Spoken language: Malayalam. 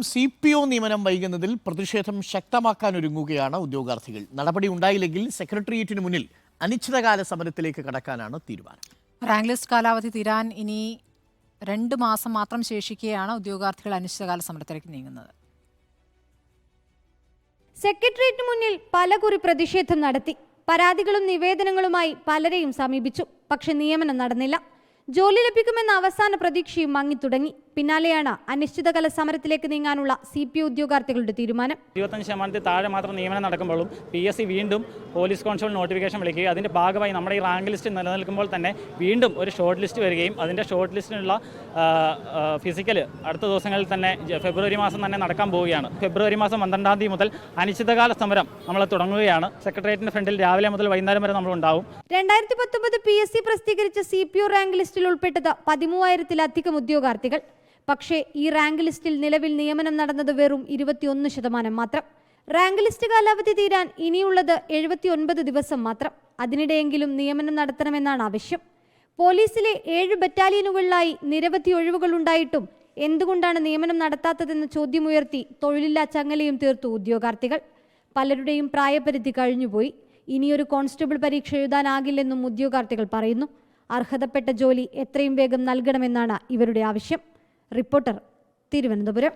CPO നിയമനം വൈകുന്നതിൽ പ്രതിഷേധം ശക്തമാക്കാനൊരുങ്ങുകയാണ് ഉദ്യോഗാർത്ഥികൾ. നടപടി ഉണ്ടായില്ലെങ്കിൽ സെക്രട്ടേറിയറ്റിന് മുന്നിൽ അനിശ്ചിതകാല സമരത്തിലേക്ക് കടക്കാനാണ് തീരുമാനം. റാങ്ക് ലിസ്റ്റ് കാലാവധി തീരാൻ ഇനി 2 മാസം മാത്രം ശേഷിക്കെയാണ് ഉദ്യോഗാർത്ഥികൾ അനിശ്ചിതകാല സമരത്തിലേക്ക് നീങ്ങുന്നത്. സെക്രട്ടേറിയറ്റിന് മുന്നിൽ പലകുറി പ്രതിഷേധം നടത്തി. പരാതികളും നിവേദനങ്ങളുമായി പലരെയും സമീപിച്ചു. പക്ഷെ നിയമനം നടന്നില്ല. ജോലി ലഭിക്കുമെന്ന അവസാന പ്രതീക്ഷയും മങ്ങിത്തുടങ്ങി. പിന്നാലെയാണ് അനിശ്ചിതകാല സമരത്തിലേക്ക് നീങ്ങാനുള്ള CPO ഉദ്യോഗാർത്ഥികളുടെ തീരുമാനം. 25% താഴെ മാത്രം നിയമനം നടക്കുമ്പോഴും PSC വീണ്ടും പോലീസ് കോൺസ്റ്റബിൾ നോട്ടിഫിക്കേഷൻ വിളിക്കുകയും അതിൻ്റെ ഭാഗമായി നമ്മുടെ ഈ റാങ്ക് ലിസ്റ്റ് നിലനിൽക്കുമ്പോൾ തന്നെ വീണ്ടും ഒരു ഷോർട്ട് ലിസ്റ്റ് വരികയും അതിൻ്റെ ഷോർട്ട് ലിസ്റ്റിനുള്ള ഫിസിക്കൽ അടുത്ത ദിവസങ്ങളിൽ തന്നെ ഫെബ്രുവരി മാസം തന്നെ നടക്കാൻ പോവുകയാണ്. ഫെബ്രുവരി മാസം 12-ാം തീയതി മുതൽ അനിശ്ചിതകാല സമരം നമ്മൾ തുടങ്ങുകയാണ്. സെക്രട്ടേറിയറ്റിൻ്റെ ഫ്രണ്ടിൽ രാവിലെ മുതൽ വൈകുന്നേരം വരെ നമ്മളുണ്ടാവും. 2019 PSC പ്രസിദ്ധീകരിച്ച CPO റാങ്ക് ലിസ്റ്റിൽ ഉൾപ്പെട്ടത് 13,000-ലധികം ഉദ്യോഗാർത്ഥികൾ. പക്ഷേ ഈ റാങ്ക് ലിസ്റ്റിൽ നിലവിൽ നിയമനം നടന്നത് വെറും 21% മാത്രം. റാങ്ക് ലിസ്റ്റ് കാലാവധി തീരാൻ ഇനിയുള്ളത് 79 ദിവസം മാത്രം. അതിനിടെയെങ്കിലും നിയമനം നടത്തണമെന്നാണ് ആവശ്യം. പോലീസിലെ 7 ബറ്റാലിയനുകളിലായി നിരവധി ഒഴിവുകൾ ഉണ്ടായിട്ടും എന്തുകൊണ്ടാണ് നിയമനം നടത്താത്തതെന്ന ചോദ്യമുയർത്തി തൊഴിലില്ലാ ചങ്ങലയും തീർത്തു ഉദ്യോഗാർത്ഥികൾ. പലരുടെയും പ്രായപരിധി കഴിഞ്ഞുപോയി. ഇനിയൊരു കോൺസ്റ്റബിൾ പരീക്ഷ എഴുതാനാകില്ലെന്നും ഉദ്യോഗാർത്ഥികൾ പറയുന്നു. അർഹതപ്പെട്ട ജോലി എത്രയും വേഗം നൽകണമെന്നാണ് ഇവരുടെ ആവശ്യം. റിപ്പോർട്ടർ, തിരുവനന്തപുരം.